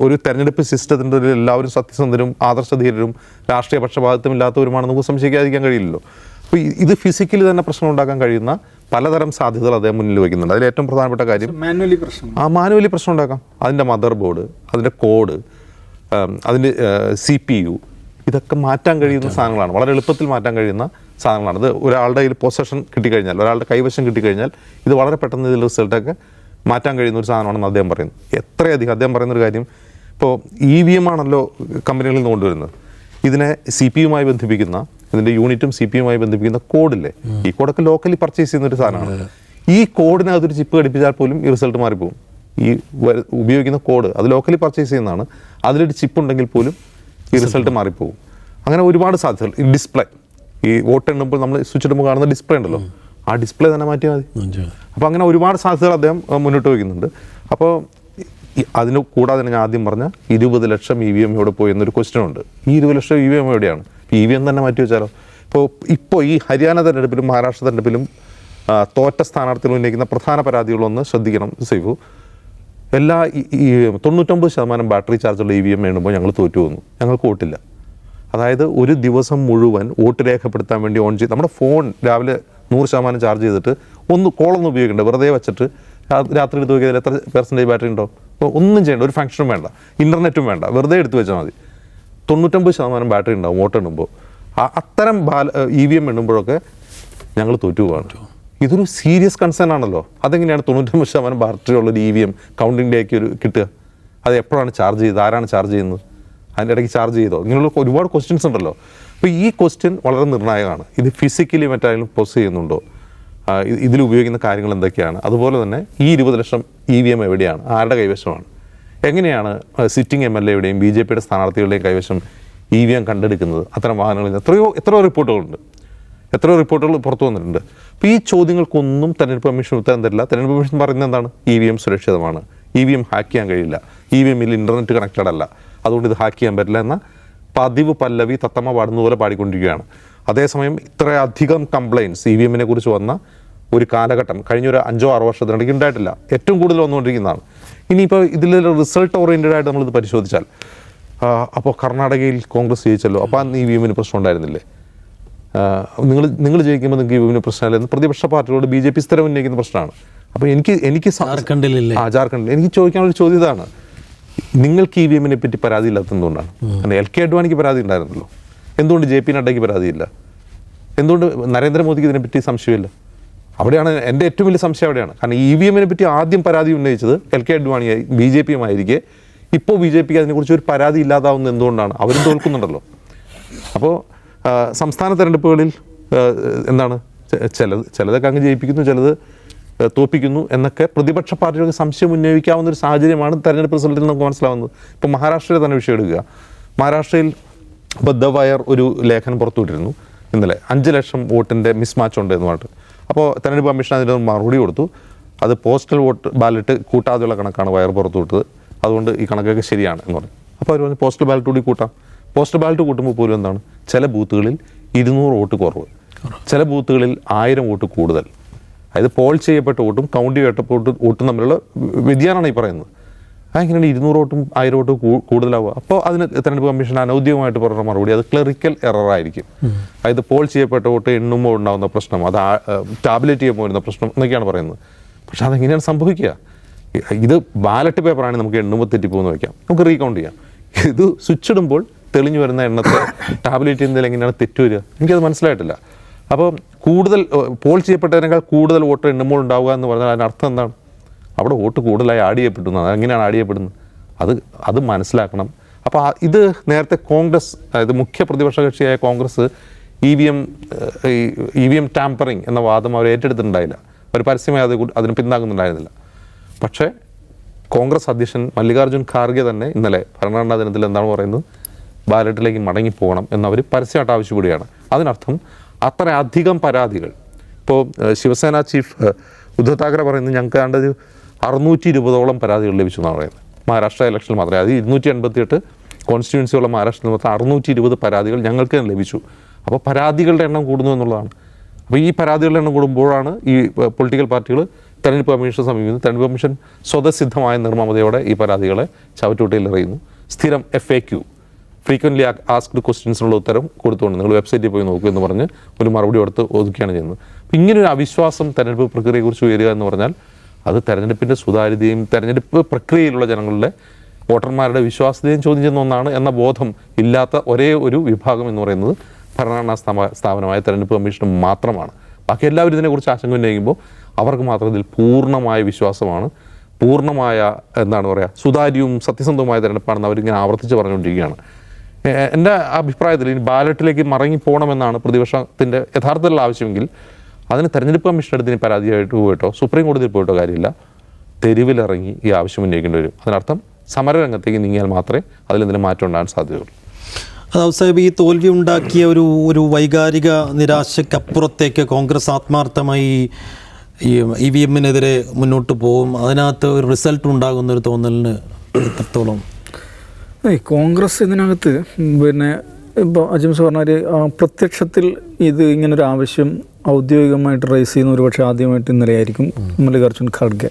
ഒരു തെരഞ്ഞെടുപ്പ് സിസ്റ്റത്തിൻ്റെ എല്ലാവരും സത്യസന്ധരും ആദർശധീരരും രാഷ്ട്രീയ പക്ഷപാതിത്വം ഇല്ലാത്തവരുമാണ് നമുക്ക് സംശയിക്കാതിരിക്കാൻ കഴിയില്ലല്ലോ. അപ്പോൾ ഇത് ഫിസിക്കലി തന്നെ പ്രശ്നം ഉണ്ടാക്കാൻ കഴിയുന്ന പലതരം സാധ്യതകൾ അദ്ദേഹം മുന്നിൽ വയ്ക്കുന്നുണ്ട്. അതിൽ ഏറ്റവും പ്രധാനപ്പെട്ട കാര്യം മാനുവലി പ്രശ്നം ഉണ്ടാക്കാം. അതിൻ്റെ മദർ ബോർഡ്, അതിൻ്റെ കോഡ്, അതിൻ്റെ CPU, ഇതൊക്കെ മാറ്റാൻ കഴിയുന്ന സാധനങ്ങളാണ്, വളരെ എളുപ്പത്തിൽ മാറ്റാൻ കഴിയുന്ന സാധനങ്ങളാണ്. ഇത് ഒരാളുടെ കയ്യിൽ പൊസഷൻ കിട്ടിക്കഴിഞ്ഞാൽ, ഒരാളുടെ കൈവശം കിട്ടിക്കഴിഞ്ഞാൽ ഇത് വളരെ പെട്ടെന്ന് ഇതിൽ റിസൾട്ടൊക്കെ മാറ്റാൻ കഴിയുന്ന ഒരു സാധനമാണെന്ന് അദ്ദേഹം പറയുന്നു. എത്രയധികം അദ്ദേഹം പറയുന്നൊരു കാര്യം, ഇപ്പോൾ EVM ആണല്ലോ കമ്പനികളിൽ നിന്ന് കൊണ്ടുവരുന്നത്, ഇതിനെ CPU-യുമായി ബന്ധിപ്പിക്കുന്ന, ഇതിൻ്റെ യൂണിറ്റും CPU-യുമായി ബന്ധിപ്പിക്കുന്ന കോഡില്ലേ, ഈ കോഡൊക്കെ ലോക്കലി പർച്ചേസ് ചെയ്യുന്നൊരു സാധനമാണ്. ഈ കോഡിനകത്തൊരു ചിപ്പ് ഘടിപ്പിച്ചാൽ പോലും ഈ റിസൾട്ട് മാറിപ്പോകും. ഈ ഉപയോഗിക്കുന്ന കോഡ് അത് ലോക്കലി പർച്ചേസ് ചെയ്യുന്നതാണ്, അതിലൊരു ചിപ്പ് ഉണ്ടെങ്കിൽ പോലും ഈ റിസൾട്ട് മാറിപ്പോകും. അങ്ങനെ ഒരുപാട് സാധ്യതകൾ. ഈ ഡിസ്പ്ലേ, ഈ വോട്ട് എണ്ണുമ്പോൾ നമ്മൾ സ്വിച്ച് ഇടുമ്പോൾ കാണുന്ന ഡിസ്പ്ലേ ഉണ്ടല്ലോ, ആ ഡിസ്പ്ലേ തന്നെ മാറ്റിയാൽ മതി. അപ്പോൾ അങ്ങനെ ഒരുപാട് സാധ്യതകൾ അദ്ദേഹം മുന്നോട്ട് വയ്ക്കുന്നുണ്ട്. അപ്പോൾ അതിന് കൂടാതെ തന്നെ ഞാൻ ആദ്യം പറഞ്ഞ 20 ലക്ഷം EVM എവിടെ പോയി എന്നൊരു ക്വസ്റ്റ്യൻ ഉണ്ട്. ഈ 20 ലക്ഷം EVM എവിടെയാണ്? EVM തന്നെ മാറ്റി വെച്ചാലോ? ഇപ്പോൾ ഈ ഹരിയാന തെരഞ്ഞെടുപ്പിലും മഹാരാഷ്ട്ര തെരഞ്ഞെടുപ്പിലും തോറ്റ സ്ഥാനാർത്ഥികൾ ഉന്നയിക്കുന്ന പ്രധാന പരാതികളൊന്ന് ശ്രദ്ധിക്കണം സൈഫു. എല്ലാ 99% ബാറ്ററി ചാർജുള്ള EVM എണ്ണുമ്പോൾ ഞങ്ങൾ തോറ്റു പോകുന്നു, ഞങ്ങൾക്ക് വോട്ടില്ല. അതായത് ഒരു ദിവസം മുഴുവൻ വോട്ട് രേഖപ്പെടുത്താൻ വേണ്ടി ഓൺ ചെയ്ത് നമ്മുടെ ഫോൺ രാവിലെ 100% ചാർജ് ചെയ്തിട്ട് കോളൊന്നും ഉപയോഗിക്കേണ്ട, വെറുതെ വെച്ചിട്ട് രാത്രി എടുത്ത് നോക്കിയാൽ എത്ര % ബാറ്ററി ഉണ്ടോ? ഒന്നും ചെയ്യേണ്ട, ഒരു ഫംഗ്ഷനും വേണ്ട, ഇൻ്റർനെറ്റും വേണ്ട, വെറുതെ എടുത്ത് വെച്ചാൽ മതി. 99% ബാറ്ററി ഉണ്ടാവും വോട്ട് എണ്ണുമ്പോൾ. അത്തരം EVM എണ്ണുമ്പോഴൊക്കെ ഞങ്ങൾ തോറ്റു പോകാണ്. ഇതൊരു സീരിയസ് കൺസേൺ ആണല്ലോ. അതെങ്ങനെയാണ് 99% ബാറ്ററി ഉള്ളൊരു EVM കൗണ്ടിങ് ഡേക്ക് കിട്ടുക? അത് എപ്പോഴാണ് ചാർജ് ചെയ്തത്? ആരാണ് ചാർജ് ചെയ്യുന്നത്? അതിൻ്റെ ഇടയ്ക്ക് ചാർജ് ചെയ്തോ? ഇങ്ങനെയുള്ള ഒരുപാട് ക്വസ്റ്റ്യൻസ് ഉണ്ടല്ലോ. അപ്പോൾ ഈ ക്വസ്റ്റ്യൻ വളരെ നിർണായകമാണ്. ഇത് ഫിസിക്കലി മറ്റായാലും പ്രൊസസ് ചെയ്യുന്നുണ്ടോ, ഇതിൽ ഉപയോഗിക്കുന്ന കാര്യങ്ങൾ എന്തൊക്കെയാണ്, അതുപോലെ തന്നെ ഈ 20 ലക്ഷം EVM എവിടെയാണ്, ആരുടെ കൈവശമാണ്, എങ്ങനെയാണ് സിറ്റിംഗ് MLA-യുടെയും BJP-യുടെ സ്ഥാനാർത്ഥികളുടെയും കൈവശം EVM കണ്ടെടുക്കുന്നത്? അത്തരം വാഹനങ്ങളിൽ എത്രയോ റിപ്പോർട്ടുകളുണ്ട്, എത്രയോ റിപ്പോർട്ടുകൾ പുറത്തു വന്നിട്ടുണ്ട്. അപ്പോൾ ഈ ചോദ്യങ്ങൾക്കൊന്നും തെരഞ്ഞെടുപ്പ് കമ്മീഷൻ ഉത്തരം തരില്ല. തെരഞ്ഞെടുപ്പ് കമ്മീഷൻ പറയുന്നത് എന്താണ്? EVM സുരക്ഷിതമാണ്, EVM ഹാക്ക് ചെയ്യാൻ കഴിയില്ല, EVM-ൽ ഇൻ്റർനെറ്റ് കണക്റ്റഡ് അല്ല, അതുകൊണ്ട് ഇത് ഹാക്ക് ചെയ്യാൻ പറ്റില്ല എന്ന പതിവ് പല്ലവി തത്തമ്മ പാടുന്ന പോലെ പാടിക്കൊണ്ടിരിക്കുകയാണ്. അതേസമയം ഇത്രയധികം കംപ്ലയിൻറ്റ്സ് EVM-നെ കുറിച്ച് വന്ന ഒരു കാലഘട്ടം കഴിഞ്ഞൊരു 5-6 വർഷത്തിനിടയ്ക്ക് ഉണ്ടായിട്ടില്ല. ഏറ്റവും കൂടുതൽ വന്നുകൊണ്ടിരിക്കുന്നതാണ്. ഇനിയിപ്പോൾ ഇതിൽ റിസൾട്ട് ഓറിയൻറ്റഡ് ആയിട്ട് നമ്മളിത് പരിശോധിച്ചാൽ, അപ്പോൾ കർണാടകയിൽ കോൺഗ്രസ് ജയിച്ചല്ലോ, അപ്പോൾ അന്ന് EVM-ന് പ്രശ്നം ഉണ്ടായിരുന്നില്ലേ? നിങ്ങൾ ജയിക്കുമ്പോൾ നിങ്ങൾക്ക് EVM-ന് പ്രശ്നമില്ല എന്ന് പ്രതിപക്ഷ പാർട്ടികളോട് BJP സ്ഥിരം ഉന്നയിക്കുന്ന പ്രശ്നമാണ്. അപ്പോൾ എനിക്ക് ജാർഖണ്ഡിൽ എനിക്ക് ചോദിക്കാനുള്ള ചോദ്യം ഇതാണ്, നിങ്ങൾക്ക് EVM-നെ പറ്റി പരാതി ഇല്ലാത്ത എന്തുകൊണ്ടാണ്? LK അഡ്വാനിക്ക് പരാതി ഉണ്ടായിരുന്നല്ലോ, എന്തുകൊണ്ട് JP നഡ്ഡയ്ക്ക് പരാതിയില്ല? എന്തുകൊണ്ട് നരേന്ദ്രമോദിക്ക് ഇതിനെപ്പറ്റി സംശയമില്ല? അവിടെയാണ് എൻ്റെ ഏറ്റവും വലിയ സംശയം അവിടെയാണ്. കാരണം EVM പറ്റി ആദ്യം പരാതി ഉന്നയിച്ചത് LK അഡ്വാണിയായി BJP ആയിരിക്കെ ഇപ്പോൾ BJPക്ക് അതിനെക്കുറിച്ച് ഒരു പരാതി ഇല്ലാതാവുന്നത് എന്തുകൊണ്ടാണ്? അവരും തോൽക്കുന്നുണ്ടല്ലോ. അപ്പോൾ സംസ്ഥാന തെരഞ്ഞെടുപ്പുകളിൽ എന്താണ് ചിലതൊക്കെ അങ്ങ് ജയിപ്പിക്കുന്നു, ചിലത് തോൽപ്പിക്കുന്നു എന്നൊക്കെ പ്രതിപക്ഷ പാർട്ടികൾക്ക് സംശയം ഉന്നയിക്കാവുന്ന ഒരു സാഹചര്യമാണ് തെരഞ്ഞെടുപ്പ് റിസൾട്ടിൽ നമുക്ക് മനസ്സിലാവുന്നത്. ഇപ്പോൾ മഹാരാഷ്ട്രയിൽ തന്നെ വിഷയം എടുക്കുക. മഹാരാഷ്ട്രയിൽ ഇപ്പോൾ ദ വയർ ഒരു ലേഖനം പുറത്തുവിട്ടിരുന്നു ഇന്നലെ, 5 ലക്ഷം വോട്ടിൻ്റെ മിസ്മാച്ച് ഉണ്ട് എന്ന് പറഞ്ഞിട്ട്. അപ്പോൾ തെരഞ്ഞെടുപ്പ് കമ്മീഷൻ അതിന് മറുപടി കൊടുത്തു. അത് പോസ്റ്റൽ വോട്ട് ബാലറ്റ് കൂട്ടാതെയുള്ള കണക്കാണ് വയർ പുറത്തുവിട്ടത്, അതുകൊണ്ട് ഈ കണക്കൊക്കെ ശരിയാണ് എന്ന് പറഞ്ഞു. അപ്പോൾ അവർ പറഞ്ഞു പോസ്റ്റൽ ബാലറ്റ് കൂടി കൂട്ടാം. പോസ്റ്റൽ ബാലറ്റ് കൂട്ടുമ്പോൾ പോലും എന്താണ്, ചില ബൂത്തുകളിൽ 200 വോട്ട് കുറവ്, ചില ബൂത്തുകളിൽ 1000 വോട്ട് കൂടുതൽ. അതായത് പോൾ ചെയ്യപ്പെട്ട വോട്ടും കൗണ്ട് ചെയ്യപ്പെട്ട വോട്ടും തമ്മിലുള്ള വ്യതിയാനമാണ് ഈ പറയുന്നത്. അതെങ്ങനെയാണ് 200 വോട്ടും 1000 വോട്ടും കൂടുതലാവുക? അപ്പോൾ അതിന് തെരഞ്ഞെടുപ്പ് കമ്മീഷൻ അനൗദ്യോഗികമായിട്ട് പറഞ്ഞ മറുപടി അത് ക്ലറിക്കൽ എററായിരിക്കും. അതായത് പോൾ ചെയ്യപ്പെട്ട വോട്ട് എണ്ണുമ്പോൾ ഉണ്ടാകുന്ന പ്രശ്നം, അത് ടാബ്ലേറ്റ് ചെയ്യുമ്പോൾ വരുന്ന പ്രശ്നം എന്നൊക്കെയാണ് പറയുന്നത്. പക്ഷെ അതെങ്ങനെയാണ് സംഭവിക്കുക? ഇത് ബാലറ്റ് പേപ്പറാണ്, നമുക്ക് എണ്ണുമ്പോൾ തെറ്റിപ്പോകുന്ന വയ്ക്കാം, നമുക്ക് റീകൗണ്ട് ചെയ്യാം. ഇത് സ്വിച്ച് ഇടുമ്പോൾ തെളിഞ്ഞു വരുന്ന എണ്ണത്തെ ടാബ്ലേറ്റ് ചെയ്യുന്നതിൽ എങ്ങനെയാണ് തെറ്റ് വരിക? എനിക്കത് മനസ്സിലായിട്ടില്ല. അപ്പോൾ കൂടുതൽ പോൾ ചെയ്യപ്പെട്ടതിനേക്കാൾ കൂടുതൽ വോട്ട് എണ്ണുമ്പോൾ ഉണ്ടാവുക എന്ന് പറഞ്ഞാൽ അതിനർത്ഥം എന്താണ്? അവിടെ വോട്ട് കൂടുതലായി ആഡ് ചെയ്യപ്പെട്ടു. അതെങ്ങനെയാണ് ആഡ് ചെയ്യപ്പെടുന്നത്? അത് മനസ്സിലാക്കണം. അപ്പോൾ ഇത് നേരത്തെ കോൺഗ്രസ്, അതായത് മുഖ്യ പ്രതിപക്ഷ കക്ഷിയായ കോൺഗ്രസ് EVM ടാമ്പറിങ് എന്ന വാദം അവർ ഏറ്റെടുത്തിട്ടുണ്ടായില്ല. അവർ പരസ്യമായി അതിന് പിന്താങ്ങുന്നുണ്ടായിരുന്നില്ല. പക്ഷേ കോൺഗ്രസ് അധ്യക്ഷൻ മല്ലികാർജ്ജുൻ ഖാർഗെ തന്നെ ഇന്നലെ ഭരണഘടനാ ദിനത്തിൽ എന്താണ് പറയുന്നത്? ബാലറ്റിലേക്ക് മടങ്ങിപ്പോകണം എന്നവർ പരസ്യമായിട്ട് ആവശ്യപ്പെടുകയാണ്. അതിനർത്ഥം അത്ര അധികം പരാതികൾ. ഇപ്പോൾ ശിവസേന ചീഫ് ഉദ്ധവ് താക്കറെ പറയുന്നത് ഞങ്ങൾക്ക് കണ്ടത് 620ഓളം പരാതികൾ ലഭിച്ചു എന്നാണ് പറയുന്നത്. മഹാരാഷ്ട്ര ഇലക്ഷനിൽ മാത്രമേ, അത് 288 കോൺസ്റ്റിറ്റ്യുവൻസിയുള്ള മഹാരാഷ്ട്രയിൽ മാത്രം 620 പരാതികൾ ഞങ്ങൾക്ക് ലഭിച്ചു. അപ്പോൾ പരാതികളുടെ എണ്ണം കൂടുന്നു എന്നുള്ളതാണ്. അപ്പോൾ ഈ പരാതികളുടെ എണ്ണം കൂടുമ്പോഴാണ് ഈ പൊളിറ്റിക്കൽ പാർട്ടികൾ തെരഞ്ഞെടുപ്പ് കമ്മീഷനെ സമീപിക്കുന്നത്. തെരഞ്ഞെടുപ്പ് കമ്മീഷൻ സ്വതസിദ്ധമായ നിർമ്മമതയോടെ ഈ പരാതികളെ ചവറ്റുകുട്ടയിൽ എറിയുന്നു. സ്ഥിരം FAQ, ഫ്രീക്വൻ്റ്ലി ആസ്ക്ഡ് ക്വസ്റ്റ്യൻസിനുള്ള ഉത്തരം കൊടുത്തുകൊണ്ട് നിങ്ങൾ വെബ്സൈറ്റിൽ പോയി നോക്കൂ എന്ന് പറഞ്ഞ് ഒരു മറുപടി കൊടുത്ത് ഒതുക്കുകയാണ് ചെയ്യുന്നത്. അപ്പോൾ ഇങ്ങനൊരു അവിശ്വാസം തെരഞ്ഞെടുപ്പ് പ്രക്രിയയെക്കുറിച്ച് വരിക എന്ന് പറഞ്ഞാൽ അത് തെരഞ്ഞെടുപ്പിൻ്റെ സുതാര്യതയും തെരഞ്ഞെടുപ്പ് പ്രക്രിയയിലുള്ള ജനങ്ങളുടെ വോട്ടർമാരുടെ വിശ്വാസ്യതയും ചോദ്യം ചെയ്യുന്ന ഒന്നാണ് എന്ന ബോധം ഇല്ലാത്ത ഒരേ ഒരു വിഭാഗം എന്ന് പറയുന്നത് ഭരണഘടനാ സ്ഥാപനമായ തെരഞ്ഞെടുപ്പ് കമ്മീഷൻ മാത്രമാണ്. ബാക്കി എല്ലാവരും ഇതിനെക്കുറിച്ച് ആശങ്ക ഉന്നയിക്കുമ്പോൾ അവർക്ക് മാത്രം ഇതിൽ പൂർണ്ണമായ വിശ്വാസമാണ്, പൂർണ്ണമായ എന്താണ് പറയുക, സുതാര്യവും സത്യസന്ധവുമായ തെരഞ്ഞെടുപ്പാണെന്ന് അവരിങ്ങനെ ആവർത്തിച്ച് പറഞ്ഞുകൊണ്ടിരിക്കുകയാണ്. എൻ്റെ അഭിപ്രായത്തിൽ ഇനി ബാലറ്റിലേക്ക് മടങ്ങിപ്പോകണമെന്നാണ് പ്രതിപക്ഷത്തിൻ്റെ യഥാർത്ഥത്തിലുള്ള ആവശ്യമെങ്കിൽ അതിന് തെരഞ്ഞെടുപ്പ് കമ്മീഷൻ അടുത്തിന് പരാതിയായിട്ട് പോയിട്ടോ സുപ്രീം കോടതിയിൽ പോയിട്ടോ കാര്യമില്ല, തെരുവിലിറങ്ങി ഈ ആവശ്യം ഉന്നയിക്കേണ്ടി വരും. അതിനർത്ഥം സമരരംഗത്തേക്ക് നീങ്ങിയാൽ മാത്രമേ അതിലെന്തെങ്കിലും മാറ്റം ഉണ്ടാകാൻ സാധ്യതയുള്ളൂ. സാഹിബ്, ഈ തോൽവി ഉണ്ടാക്കിയ ഒരു വൈകാരിക നിരാശയ്ക്കപ്പുറത്തേക്ക് കോൺഗ്രസ് ആത്മാർത്ഥമായി ഈ EVM-നെതിരെ മുന്നോട്ട് പോകും, അതിനകത്ത് ഒരു റിസൾട്ട് ഉണ്ടാകുന്നൊരു തോന്നലിന് എത്രത്തോളം? കോൺഗ്രസ് ഇതിനകത്ത് ഇപ്പോൾ അജിംസ് പറഞ്ഞാൽ പ്രത്യക്ഷത്തിൽ ഇത് ഇങ്ങനൊരു ആവശ്യം ഔദ്യോഗികമായിട്ട് റൈസ് ചെയ്യുന്ന ഒരുപക്ഷെ ആദ്യമായിട്ട് ഇന്നലെയായിരിക്കും മല്ലികാർജ്ജുൻ ഖാർഗെ.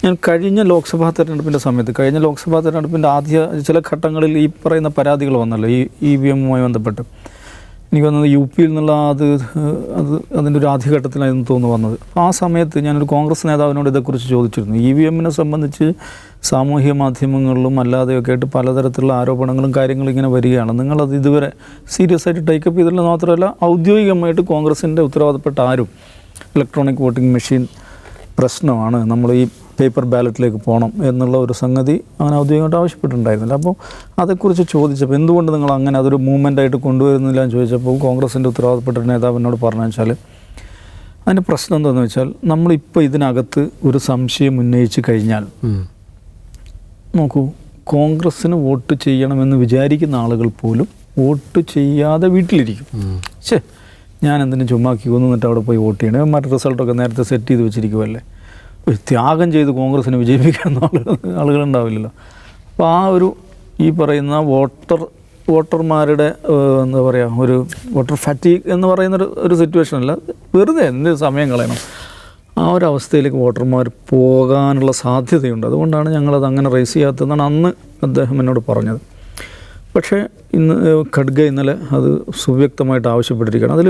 ഞാൻ കഴിഞ്ഞ ലോക്സഭാ തെരഞ്ഞെടുപ്പിൻ്റെ സമയത്ത്, കഴിഞ്ഞ ലോക്സഭാ തെരഞ്ഞെടുപ്പിൻ്റെ ആദ്യ ചില ഘട്ടങ്ങളിൽ ഈ പറയുന്ന പരാതികൾ വന്നല്ലോ ഈ EVM-മായി ബന്ധപ്പെട്ട്. എനിക്ക് തോന്നുന്നത് UP നിന്നുള്ള അതിൻ്റെ ഒരു ആദ്യഘട്ടത്തിലായിരുന്നു തോന്നുന്നു വന്നത്. ആ സമയത്ത് ഞാനൊരു കോൺഗ്രസ് നേതാവിനോട് ഇതേക്കുറിച്ച് ചോദിച്ചിരുന്നു. EVM-നെ സംബന്ധിച്ച് സാമൂഹ്യ മാധ്യമങ്ങളിലും അല്ലാതെയൊക്കെ ആയിട്ട് പലതരത്തിലുള്ള ആരോപണങ്ങളും കാര്യങ്ങളും ഇങ്ങനെ വരികയാണ്. നിങ്ങളത് ഇതുവരെ സീരിയസ് ആയിട്ട് ടേക്കപ്പ് ചെയ്തില്ല. മാത്രമല്ല ഔദ്യോഗികമായിട്ട് കോൺഗ്രസിൻ്റെ ഉത്തരവാദപ്പെട്ട ആരും ഇലക്ട്രോണിക് വോട്ടിംഗ് മെഷീൻ പ്രശ്നമാണ്, നമ്മൾ ഈ പേപ്പർ ബാലറ്റിലേക്ക് പോകണം എന്നുള്ള ഒരു സംഗതി അങ്ങനെ ഔദ്യോഗികമായിട്ട് ആവശ്യപ്പെട്ടിട്ടുണ്ടായിരുന്നില്ല. അപ്പോൾ അതേക്കുറിച്ച് ചോദിച്ചപ്പോൾ എന്തുകൊണ്ട് നിങ്ങൾ അങ്ങനെ അതൊരു മൂവ്മെൻ്റായിട്ട് കൊണ്ടുവരുന്നില്ല എന്ന് ചോദിച്ചപ്പോൾ കോൺഗ്രസിൻ്റെ ഉത്തരവാദപ്പെട്ട നേതാവിനോട് പറഞ്ഞു വെച്ചാൽ അതിൻ്റെ പ്രശ്നം എന്താണെന്ന് വെച്ചാൽ നമ്മളിപ്പോൾ ഇതിനകത്ത് ഒരു സംശയം ഉന്നയിച്ച് കഴിഞ്ഞാൽ നോക്കൂ, കോൺഗ്രസ്സിന് വോട്ട് ചെയ്യണമെന്ന് വിചാരിക്കുന്ന ആളുകൾ പോലും വോട്ട് ചെയ്യാതെ വീട്ടിലിരിക്കും. ഞാൻ എന്തിനും ചുമ്മാക്കി എന്നിട്ട് അവിടെ പോയി വോട്ട് ചെയ്യണം, മറ്റു റിസൾട്ടൊക്കെ നേരത്തെ സെറ്റ് ചെയ്ത് വെച്ചിരിക്കുമല്ലേ, ത്യാഗം ചെയ്ത് കോൺഗ്രസ്സിനെ വിജയിപ്പിക്കുന്ന ആളുകളുണ്ടാവില്ലല്ലോ. അപ്പോൾ ആ ഒരു ഈ പറയുന്ന വോട്ടർമാരുടെ എന്താ പറയുക, ഒരു വോട്ടർ ഫാറ്റീഗ് എന്ന് പറയുന്നൊരു സിറ്റുവേഷനല്ല, വെറുതെ എന്ത് സമയം കളയണം, ആ ഒരു അവസ്ഥയിലേക്ക് വോട്ടർമാർ പോകാനുള്ള സാധ്യതയുണ്ട്. അതുകൊണ്ടാണ് ഞങ്ങളത് അങ്ങനെ റേസ് ചെയ്യാത്തതെന്നാണ് അന്ന് അദ്ദേഹം എന്നോട് പറഞ്ഞത്. പക്ഷേ ഖഡ്ഗെ ഇന്നലെ അത് സുവ്യക്തമായിട്ട് ആവശ്യപ്പെട്ടിരിക്കുകയാണ്. അതിൽ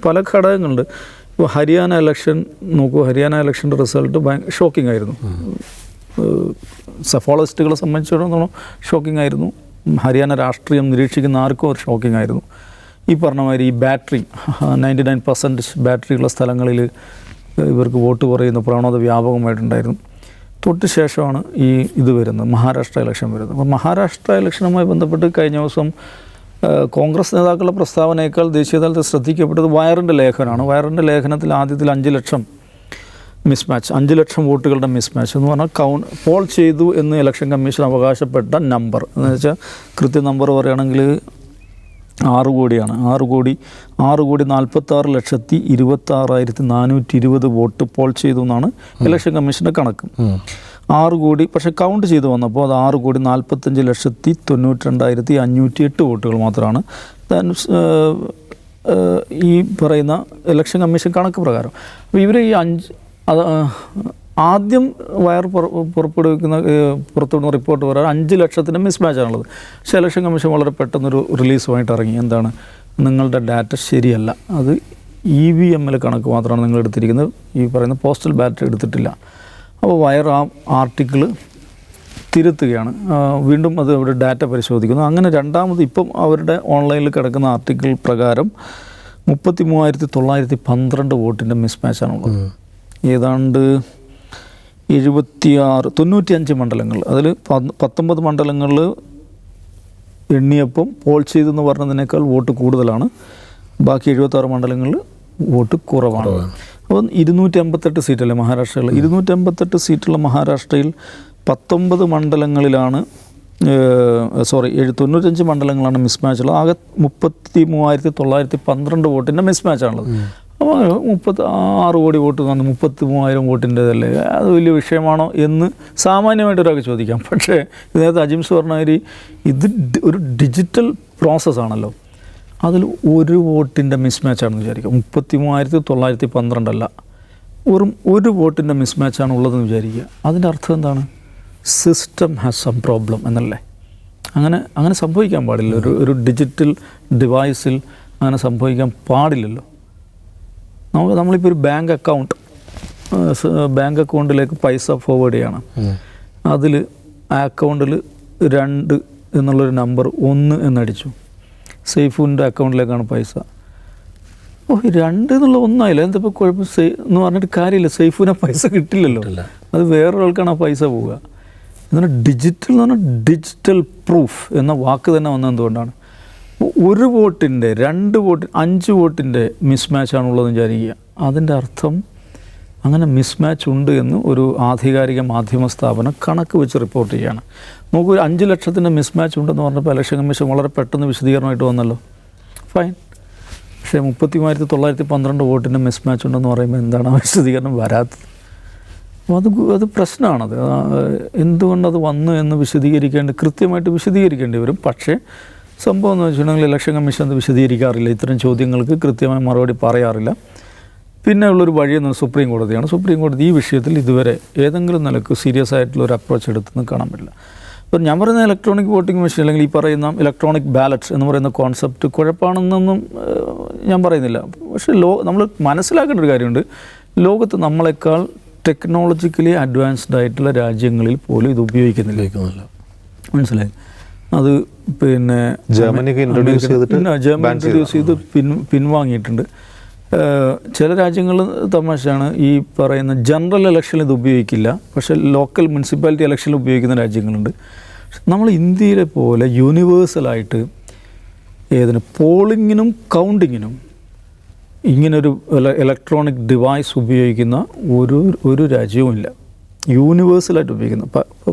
പല ഘടകങ്ങളുണ്ട്. ഇപ്പോൾ ഹരിയാന ഇലക്ഷൻ നോക്കൂ, ഹരിയാന ഇലക്ഷൻ്റെ റിസൾട്ട് ഷോക്കിംഗ് ആയിരുന്നു. സഫോളജിസ്റ്റുകളെ സംബന്ധിച്ചിടത്തോളം ഷോക്കിംഗ് ആയിരുന്നു. ഹരിയാന രാഷ്ട്രീയം നിരീക്ഷിക്കുന്ന ആർക്കും ഒരു ഷോക്കിംഗ് ആയിരുന്നു. ഈ പറഞ്ഞ മാതിരി ഈ ബാറ്ററി 99% ബാറ്ററിയുള്ള സ്ഥലങ്ങളിൽ ഇവർക്ക് വോട്ട് കുറയുന്ന പ്രവണത വ്യാപകമായിട്ടുണ്ടായിരുന്നു. തൊട്ട് ശേഷമാണ് ഇത് വരുന്നത്, മഹാരാഷ്ട്ര ഇലക്ഷൻ വരുന്നത്. അപ്പോൾ മഹാരാഷ്ട്ര ഇലക്ഷനുമായി ബന്ധപ്പെട്ട് കഴിഞ്ഞ ദിവസം കോൺഗ്രസ് നേതാക്കളുടെ പ്രസ്താവനയേക്കാൾ ദേശീയ തലത്തിൽ ശ്രദ്ധിക്കപ്പെട്ടത് വയറിൻ്റെ ലേഖനമാണ്. വയറിൻ്റെ ലേഖനത്തിൽ ആദ്യത്തിൽ 5 ലക്ഷം മിസ്മാച്ച്, 5 ലക്ഷം വോട്ടുകളുടെ മിസ്മാച്ച് എന്ന് പറഞ്ഞാൽ പോൾ ചെയ്തു എന്ന് ഇലക്ഷൻ കമ്മീഷൻ അവകാശപ്പെട്ട നമ്പർ എന്ന് വെച്ചാൽ കൃത്യ നമ്പർ പറയുകയാണെങ്കിൽ 6 കോടിയാണ്. 6,46,26,420 വോട്ട് പോൾ ചെയ്തു എന്നാണ് ഇലക്ഷൻ കമ്മീഷൻ്റെ കണക്ക്. 6 കോടി, പക്ഷേ കൗണ്ട് ചെയ്ത് വന്നപ്പോൾ അത് 6,45,92,508 വോട്ടുകൾ മാത്രമാണ് ഈ പറയുന്ന ഇലക്ഷൻ കമ്മീഷൻ കണക്ക് പ്രകാരം. അപ്പോൾ ഇവർ ഈ ആദ്യം പുറത്തുവിടുന്ന റിപ്പോർട്ട് പറയാൻ 5 ലക്ഷത്തിൻ്റെ മിസ്മാച്ചാണുള്ളത്. പക്ഷേ ഇലക്ഷൻ കമ്മീഷൻ വളരെ പെട്ടെന്നൊരു റിലീസുമായിട്ട് ഇറങ്ങി. എന്താണ്, നിങ്ങളുടെ ഡാറ്റ ശരിയല്ല, അത് EVM കണക്ക് മാത്രമാണ് നിങ്ങൾ എടുത്തിരിക്കുന്നത്, ഈ പറയുന്ന പോസ്റ്റൽ ബാലറ്റ് എടുത്തിട്ടില്ല. അപ്പോൾ വയർ ആ ആർട്ടിക്കിൾ തിരുത്തുകയാണ്. വീണ്ടും അത് അവരുടെ ഡാറ്റ പരിശോധിക്കുന്നു. അങ്ങനെ രണ്ടാമത് ഇപ്പം അവരുടെ ഓൺലൈനിൽ കിടക്കുന്ന ആർട്ടിക്കിൾ പ്രകാരം 33,912 വോട്ടിൻ്റെ മിസ്മാച്ചാണുള്ളത്. ഏതാണ്ട് 95 മണ്ഡലങ്ങൾ, അതിൽ 19 മണ്ഡലങ്ങളിൽ എണ്ണിയപ്പം പോൾ ചെയ്തെന്ന് പറഞ്ഞതിനേക്കാൾ വോട്ട് കൂടുതലാണ്. ബാക്കി 76 മണ്ഡലങ്ങളിൽ വോട്ട് കുറവാണ്. അപ്പം 258 സീറ്റല്ലേ മഹാരാഷ്ട്രയിൽ. 258 സീറ്റുള്ള മഹാരാഷ്ട്രയിൽ 19 മണ്ഡലങ്ങളിലാണ് 95 മണ്ഡലങ്ങളാണ് മിസ്മാച്ചുള്ളത്. ആകെ 33,912 വോട്ടിൻ്റെ മിസ്മാച്ചാണുള്ളത്. അപ്പോൾ 36 കോടി വോട്ട് തന്നു, 33,000 വോട്ടിൻ്റെതല്ലേ, അത് വലിയ വിഷയമാണോ എന്ന് സാമാന്യമായിട്ട് ഒരാൾക്ക് ചോദിക്കാം. പക്ഷേ ഇതിനകത്ത് അജിംസ് പറഞ്ഞ ഇത് ഒരു ഡിജിറ്റൽ പ്രോസസ്സാണല്ലോ. അതിൽ 1 വോട്ടിൻ്റെ മിസ്മാച്ചാണെന്ന് വിചാരിക്കുക. 33,912 അല്ല, വെറും 1 വോട്ടിൻ്റെ മിസ്മാച്ചാണ് ഉള്ളതെന്ന് വിചാരിക്കുക. അതിൻ്റെ അർത്ഥം എന്താണ്? സിസ്റ്റം ഹാസ് സം പ്രോബ്ലം എന്നല്ലേ. അങ്ങനെ സംഭവിക്കാൻ പാടില്ല. ഒരു ഡിജിറ്റൽ ഡിവൈസിൽ അങ്ങനെ സംഭവിക്കാൻ പാടില്ലല്ലോ. നമ്മളിപ്പോൾ ഒരു ബാങ്ക് അക്കൗണ്ടിലേക്ക് പൈസ ഫോർവേഡ് ചെയ്യണം. അതിൽ ആ അക്കൗണ്ടിൽ 2 എന്നുള്ളൊരു നമ്പർ 1 എന്നടിച്ചു. സൈഫുവിൻ്റെ അക്കൗണ്ടിലേക്കാണ് പൈസ. 2 എന്നുള്ള 1 ആയില്ല, എന്തിപ്പോൾ കുഴപ്പം എന്ന് പറഞ്ഞിട്ട് കാര്യമില്ല. സൈഫുവിന് പൈസ കിട്ടില്ലല്ലോ, അത് വേറൊരാൾക്കാണ് ആ പൈസ പോവുക. എന്നാൽ ഡിജിറ്റൽ എന്ന് പറഞ്ഞാൽ ഡിജിറ്റൽ പ്രൂഫ് എന്ന വാക്ക് തന്നെ വന്നത് എന്തുകൊണ്ടാണ്? 1 വോട്ടിൻ്റെ 2 വോട്ട് 5 വോട്ടിൻ്റെ മിസ്മാച്ചാണുള്ളതെന്ന് വിചാരിക്കുക. അതിൻ്റെ അർത്ഥം അങ്ങനെ മിസ്മാച്ച് ഉണ്ട് എന്ന് ഒരു ആധികാരിക മാധ്യമ സ്ഥാപനം കണക്ക് വെച്ച് റിപ്പോർട്ട് ചെയ്യുകയാണ്. നമുക്ക് 5 ലക്ഷത്തിൻ്റെ മിസ്മാച്ച് ഉണ്ടെന്ന് പറഞ്ഞപ്പോൾ ഇലക്ഷൻ കമ്മീഷൻ വളരെ പെട്ടെന്ന് വിശദീകരണമായിട്ട് വന്നല്ലോ, ഫൈൻ. പക്ഷേ 33,912 വോട്ടിൻ്റെ മിസ്മാച്ച് ഉണ്ടെന്ന് പറയുമ്പോൾ എന്താണ് ആ വിശദീകരണം വരാത്തത്? അപ്പോൾ അത് പ്രശ്നമാണത്. എന്തുകൊണ്ടത് വന്നു എന്ന് കൃത്യമായിട്ട് വിശദീകരിക്കേണ്ടി വരും. പക്ഷേ സംഭവം എന്ന് വെച്ചിട്ടുണ്ടെങ്കിൽ ഇലക്ഷൻ കമ്മീഷൻ അത് വിശദീകരിക്കാറില്ല, ഇത്തരം ചോദ്യങ്ങൾക്ക് കൃത്യമായ മറുപടി പറയാറില്ല. പിന്നെ ഉള്ളൊരു വഴിയെന്ന് സുപ്രീം കോടതിയാണ്. സുപ്രീം കോടതി ഈ വിഷയത്തിൽ ഇതുവരെ ഏതെങ്കിലും നിലക്ക് സീരിയസ് ആയിട്ടുള്ളൊരു അപ്രോച്ച് എടുത്തെന്ന് കാണാൻ പറ്റില്ല. അപ്പോൾ ഞാൻ പറയുന്ന ഇലക്ട്രോണിക് വോട്ടിംഗ് മെഷീൻ അല്ലെങ്കിൽ ഈ പറയുന്ന ഇലക്ട്രോണിക് ബാലറ്റ് എന്ന് പറയുന്ന കോൺസെപ്റ്റ് കുഴപ്പമാണെന്നൊന്നും ഞാൻ പറയുന്നില്ല. പക്ഷേ നമ്മൾ മനസ്സിലാക്കേണ്ട ഒരു കാര്യമുണ്ട്, ലോകത്ത് നമ്മളെക്കാൾ ടെക്നോളജിക്കലി അഡ്വാൻസ്ഡ് ആയിട്ടുള്ള രാജ്യങ്ങളിൽ പോലും ഇത് ഉപയോഗിക്കുന്നില്ല. മനസ്സിലായി? അത് പിന്നെ ജർമ്മനി ഇൻട്രൊഡ്യൂസ് ചെയ്ത് പിൻവാങ്ങിയിട്ടുണ്ട്. ചില രാജ്യങ്ങൾ തമാശയാണ്, ഈ പറയുന്ന ജനറൽ ഇലക്ഷനിൽ ഇത് ഉപയോഗിക്കില്ല, പക്ഷേ ലോക്കൽ മുനിസിപ്പാലിറ്റി ഇലക്ഷനിൽ ഉപയോഗിക്കുന്ന രാജ്യങ്ങളുണ്ട്. നമ്മൾ ഇന്ത്യയിലെ പോലെ യൂണിവേഴ്സലായിട്ട് പോളിങ്ങിനും കൗണ്ടിങ്ങിനും ഇങ്ങനൊരു ഇലക്ട്രോണിക് ഡിവൈസ് ഉപയോഗിക്കുന്ന ഒരു രാജ്യവുമില്ല. യൂണിവേഴ്സലായിട്ട് ഉപയോഗിക്കുന്നു.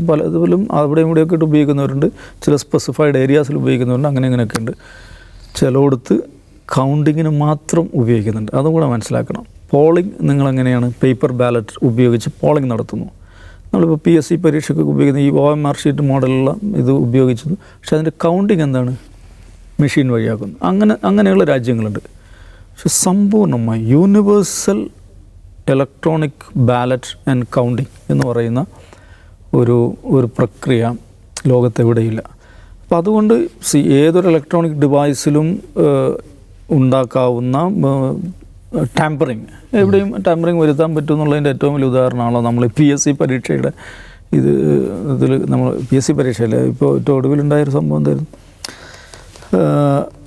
പലതിലും അവിടെ ഇവിടെയൊക്കെ ഇട്ട് ഉപയോഗിക്കുന്നവരുണ്ട്, ചില സ്പെസിഫൈഡ് ഏരിയാസിൽ ഉപയോഗിക്കുന്നവരുണ്ട്, അങ്ങനെയൊക്കെ ഉണ്ട്. ചിലയിടത്ത് കൗണ്ടിങ്ങിന് മാത്രം ഉപയോഗിക്കുന്നുണ്ട്. അതും കൂടെ മനസ്സിലാക്കണം. പോളിംഗ് നിങ്ങളെങ്ങനെയാണ് പേപ്പർ ബാലറ്റ് ഉപയോഗിച്ച് പോളിംഗ് നടത്തുന്നു. നമ്മളിപ്പോൾ PSC പരീക്ഷയ്ക്കൊക്കെ ഉപയോഗിക്കുന്ന ഈ OMR ഷീറ്റ് മോഡലുള്ള ഇത് ഉപയോഗിച്ചത്. പക്ഷേ അതിൻ്റെ കൗണ്ടിങ് എന്താണ്? മെഷീൻ വഴിയാക്കുന്നു. അങ്ങനെയുള്ള രാജ്യങ്ങളുണ്ട്. പക്ഷെ സമ്പൂർണ്ണമായി universal electronic ballot and counting എന്ന് പറയുന്ന ഒരു പ്രക്രിയ ലോകത്തെവിടെയില്ല. അപ്പം അതുകൊണ്ട് ഏതൊരു ഇലക്ട്രോണിക് ഡിവൈസിലും ഉണ്ടാക്കാവുന്ന ടാമ്പറിങ്, എവിടെയും ടാമ്പറിങ് വരുത്താൻ പറ്റും എന്നുള്ളതിൻ്റെ ഏറ്റവും വലിയ ഉദാഹരണമാണല്ലോ നമ്മൾ PSC പരീക്ഷയുടെ ഇതിൽ നമ്മൾ PSC പരീക്ഷയിൽ ഇപ്പോൾ ഏറ്റവും ഒടുവിലുണ്ടായൊരു സംഭവം എന്തായിരുന്നു?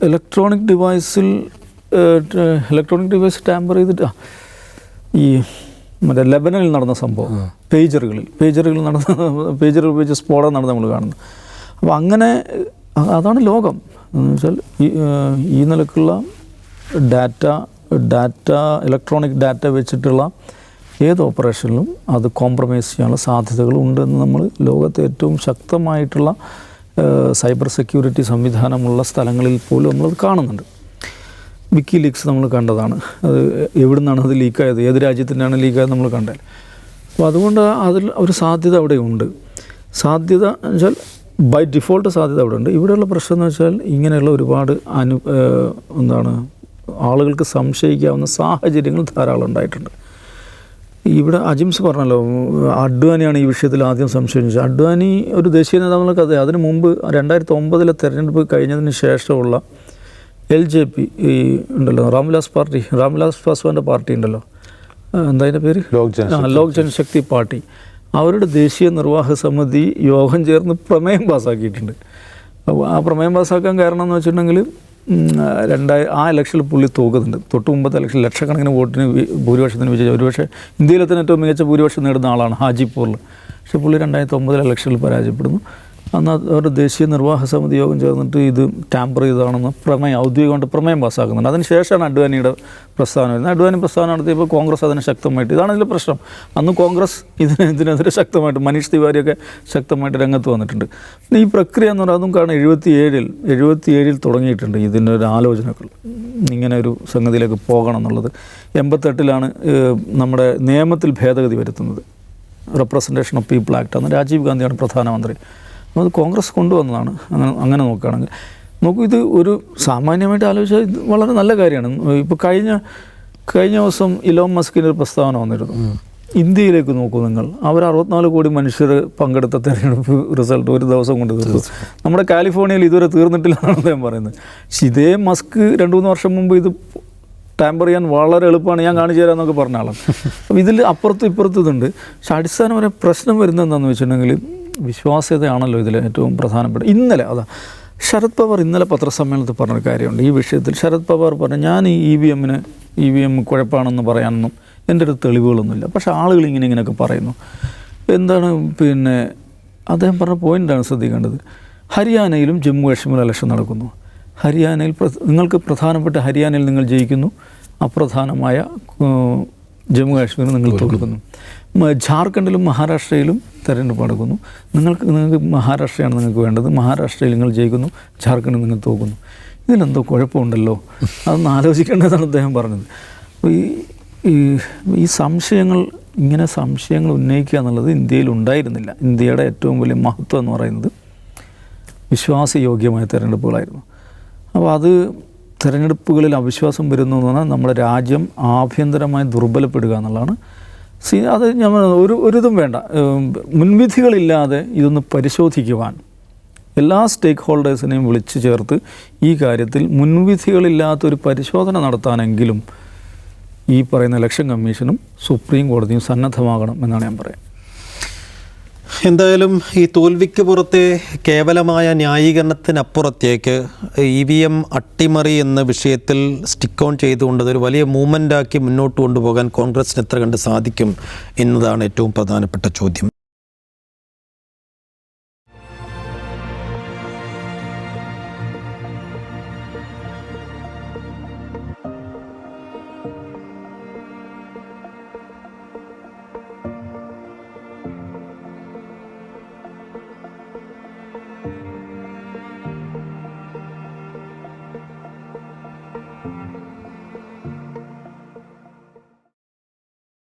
ഇലക്ട്രോണിക് ഡിവൈസ് ടാമ്പർ ചെയ്തിട്ട് ഈ മറ്റേ ലെബനനിൽ നടന്ന സംഭവം പേജറുകൾ നടന്ന പേജർ ഉപയോഗിച്ച് സ്ഫോടനം നടന്ന് നമ്മൾ കാണുന്നു. അപ്പോൾ അങ്ങനെ അതാണ് ലോകം എന്ന് വെച്ചാൽ ഈ നിലക്കുള്ള ഡാറ്റ ഇലക്ട്രോണിക് ഡാറ്റ വെച്ചിട്ടുള്ള ഏത് ഓപ്പറേഷനിലും അത് കോംപ്രമൈസ് ചെയ്യാനുള്ള സാധ്യതകൾ ഉണ്ടെന്ന് നമ്മൾ ലോകത്തെ ഏറ്റവും ശക്തമായിട്ടുള്ള സൈബർ സെക്യൂരിറ്റി സംവിധാനമുള്ള സ്ഥലങ്ങളിൽ പോലും നമ്മളത് കാണുന്നുണ്ട്. വിക്കിലീക്സ് നമ്മൾ കണ്ടതാണ്. അത് എവിടെ നിന്നാണ് അത് ലീക്കായത്, ഏത് രാജ്യത്തിൻ്റെയാണ് ലീക്കായത് നമ്മൾ കണ്ടാൽ. അപ്പോൾ അതുകൊണ്ട് അതിൽ ഒരു സാധ്യത അവിടെ ഉണ്ട്. സാധ്യത എന്ന് വെച്ചാൽ ബൈ ഡിഫോൾട്ട് സാധ്യത അവിടെ ഉണ്ട്. ഇവിടെയുള്ള പ്രശ്നം എന്ന് വെച്ചാൽ ഇങ്ങനെയുള്ള ഒരുപാട് ആളുകൾക്ക് സംശയിക്കാവുന്ന സാഹചര്യങ്ങൾ ധാരാളം ഉണ്ടായിട്ടുണ്ട്. ഇവിടെ അജിംസ് പറഞ്ഞല്ലോ, അഡ്വാനിയാണ് ഈ വിഷയത്തിൽ ആദ്യം സംശയിച്ചത്. അഡ്വാനി ഒരു ദേശീയ നേതാവെന്നുള്ള കഥ. അതിന് മുമ്പ് 2009 തെരഞ്ഞെടുപ്പ് കഴിഞ്ഞതിന് ശേഷമുള്ള LJP ഈ ഉണ്ടല്ലോ, രാംവിലാസ് പാസ്വാൻ്റെ പാർട്ടി ഉണ്ടല്ലോ, എന്താ അതിൻ്റെ പേര്, ലോക് ജനശക്തി പാർട്ടി. അവരുടെ ദേശീയ നിർവാഹക സമിതി യോഗം ചേർന്ന് പ്രമേയം പാസ്സാക്കിയിട്ടുണ്ട്. അപ്പോൾ ആ പ്രമേയം പാസ്സാക്കാൻ കാരണം എന്ന് വെച്ചിട്ടുണ്ടെങ്കിൽ ആ ഇലക്ഷനിൽ പുള്ളി തോക്കുന്നുണ്ട്. തൊട്ട് മുമ്പത്തെ ഇലക്ഷൻ ലക്ഷക്കണക്കിന് വോട്ടിന് ഭൂരിപക്ഷത്തിന് വിജയിച്ച, ഒരുപക്ഷെ ഇന്ത്യയിലെ തന്നെ ഏറ്റവും മികച്ച ഭൂരിപക്ഷം നേടുന്ന ആളാണ് ഹാജിപ്പൂറിൽ. പക്ഷേ പുള്ളി 2009 ഇലക്ഷനിൽ പരാജയപ്പെടുന്നു. അന്ന് അവരുടെ ദേശീയ നിർവാഹക സമിതി യോഗം ചേർന്നിട്ട് ഇത് ടാമ്പർ ചെയ്തതാണെന്ന് ഔദ്യോഗികമായിട്ട് പ്രമേയം പാസ്സാക്കുന്നുണ്ട്. അതിന് ശേഷമാണ് അഡ്വാനിയുടെ പ്രസ്താവന വരുന്നത്. അഡ്വാനി പ്രസ്താവന നടത്തിയപ്പോൾ കോൺഗ്രസ് അതിനെ ശക്തമായിട്ട്, ഇതാണ് ഇതിൻ്റെ പ്രശ്നം, അന്ന് കോൺഗ്രസ് ഇതിനെതിരെ ശക്തമായിട്ട്, മനീഷ് തിവാരിയൊക്കെ ശക്തമായിട്ട് രംഗത്ത് വന്നിട്ടുണ്ട്. ഈ പ്രക്രിയ എന്ന് പറയുന്നത് അതും കാരണം 77 തുടങ്ങിയിട്ടുണ്ട് ഇതിൻ്റെ ഒരു ആലോചനകൾ, ഇങ്ങനെ ഒരു സംഗതിയിലേക്ക് പോകണം എന്നുള്ളത്. 88 നമ്മുടെ നിയമത്തിൽ ഭേദഗതി വരുത്തുന്നത്, റെപ്രസെൻറ്റേഷൻ ഓഫ് പീപ്പിൾ ആക്ട്. അന്ന് രാജീവ് ഗാന്ധിയാണ് പ്രധാനമന്ത്രി. അത് കോൺഗ്രസ് കൊണ്ടുവന്നതാണ്. അങ്ങനെ നോക്കുകയാണെങ്കിൽ ഇത് ഒരു സാമാന്യമായിട്ട് ആലോചിച്ചാൽ ഇത് വളരെ നല്ല കാര്യമാണ്. ഇപ്പോൾ കഴിഞ്ഞ ദിവസം ഇലോൺ മസ്കിൻ്റെ ഒരു പ്രസ്താവന വന്നിരുന്നു. ഇന്ത്യയിലേക്ക് നോക്കൂ നിങ്ങൾ, അവർ 64 കോടി മനുഷ്യർ പങ്കെടുത്ത തെരഞ്ഞെടുപ്പ് റിസൾട്ട് ഒരു ദിവസം കൊണ്ട് തീർത്തു. നമ്മുടെ കാലിഫോർണിയയിൽ ഇതുവരെ തീർന്നിട്ടില്ലെന്നാണ് അദ്ദേഹം പറയുന്നത്. പക്ഷേ ഇതേ മസ്ക് 2-3 വർഷം മുമ്പ് ഇത് ടാമ്പർ ചെയ്യാൻ വളരെ എളുപ്പമാണ്, ഞാൻ കാണിച്ചു തരാമെന്നൊക്കെ പറഞ്ഞ ആളാണ്. അപ്പോൾ ഇതിൽ അപ്പുറത്തും ഇപ്പുറത്തും ഇതുണ്ട്. പക്ഷേ അടിസ്ഥാനപരമായ പ്രശ്നം വരുന്നത് എന്താണെന്ന് വെച്ചിട്ടുണ്ടെങ്കിൽ വിശ്വാസ്യതയാണല്ലോ ഇതിൽ ഏറ്റവും പ്രധാനപ്പെട്ട. ഇന്നലെ ശരത് പവാർ ഇന്നലെ പത്രസമ്മേളനത്തിൽ പറഞ്ഞൊരു കാര്യമുണ്ട് ഈ വിഷയത്തിൽ. ശരത് പവാർ പറഞ്ഞു, ഞാൻ ഈ EVM കുഴപ്പമാണെന്ന് പറയാനൊന്നും എൻ്റെ അടുത്ത് തെളിവുകളൊന്നുമില്ല, പക്ഷേ ആളുകൾ ഇങ്ങനെയൊക്കെ പറയുന്നു. എന്താണ് പിന്നെ അദ്ദേഹം പറഞ്ഞ പോയിൻ്റാണ് ശ്രദ്ധിക്കേണ്ടത്. ഹരിയാനയിലും ജമ്മു കാശ്മീരിലും ഇലക്ഷൻ നടക്കുന്നു. ഹരിയാനയിൽ നിങ്ങൾക്ക് പ്രധാനപ്പെട്ട ഹരിയാനയിൽ നിങ്ങൾ ജയിക്കുന്നു, അപ്രധാനമായ ജമ്മു കാശ്മീരിൽ നിങ്ങൾ തോൽക്കുന്നു. ജാർഖണ്ഡിലും മഹാരാഷ്ട്രയിലും തെരഞ്ഞെടുപ്പ് നടക്കുന്നു. നിങ്ങൾക്ക് മഹാരാഷ്ട്രയാണ് നിങ്ങൾക്ക് വേണ്ടത്, മഹാരാഷ്ട്രയിൽ നിങ്ങൾ ജയിക്കുന്നു, ജാർഖണ്ഡിൽ നിങ്ങൾ തോക്കുന്നു. ഇതിലെന്തോ കുഴപ്പമുണ്ടല്ലോ, അതൊന്ന് ആലോചിക്കേണ്ടതാണ് അദ്ദേഹം പറഞ്ഞത്. ഈ ഇങ്ങനെ സംശയങ്ങൾ ഉന്നയിക്കുക എന്നുള്ളത് ഇന്ത്യയിൽ ഉണ്ടായിരുന്നില്ല. ഇന്ത്യയുടെ ഏറ്റവും വലിയ മഹത്വം എന്ന് പറയുന്നത് വിശ്വാസയോഗ്യമായ തെരഞ്ഞെടുപ്പുകളായിരുന്നു. അപ്പോൾ അത് തെരഞ്ഞെടുപ്പുകളിൽ അവിശ്വാസം വരുന്നു എന്ന് പറഞ്ഞാൽ നമ്മുടെ രാജ്യം ആഭ്യന്തരമായി ദുർബലപ്പെടുക എന്നുള്ളതാണ്. അത് ഞാൻ ഒരിതും വേണ്ട, മുൻവിധികളില്ലാതെ ഇതൊന്ന് പരിശോധിക്കുവാൻ എല്ലാ സ്റ്റേക്ക് ഹോൾഡേഴ്സിനെയും വിളിച്ചു ചേർത്ത് ഈ കാര്യത്തിൽ മുൻവിധികളില്ലാത്തൊരു പരിശോധന നടത്താനെങ്കിലും ഈ പറയുന്ന ഇലക്ഷൻ കമ്മീഷനും സുപ്രീം കോടതിയും സന്നദ്ധമാകണം എന്നാണ് ഞാൻ പറയുന്നത്. എന്തായാലും ഈ തോൽവിക്ക് പുറത്തെ കേവലമായ ന്യായീകരണത്തിനപ്പുറത്തേക്ക് EVM അട്ടിമറി എന്ന വിഷയത്തിൽ സ്റ്റിക്ക് ഓൺ ചെയ്തുകൊണ്ട് അതൊരു വലിയ മൂവ്മെൻ്റാക്കി മുന്നോട്ട് കൊണ്ടുപോകാൻ കോൺഗ്രസിന് എത്ര കണ്ട് സാധിക്കും എന്നതാണ് ഏറ്റവും പ്രധാനപ്പെട്ട ചോദ്യം.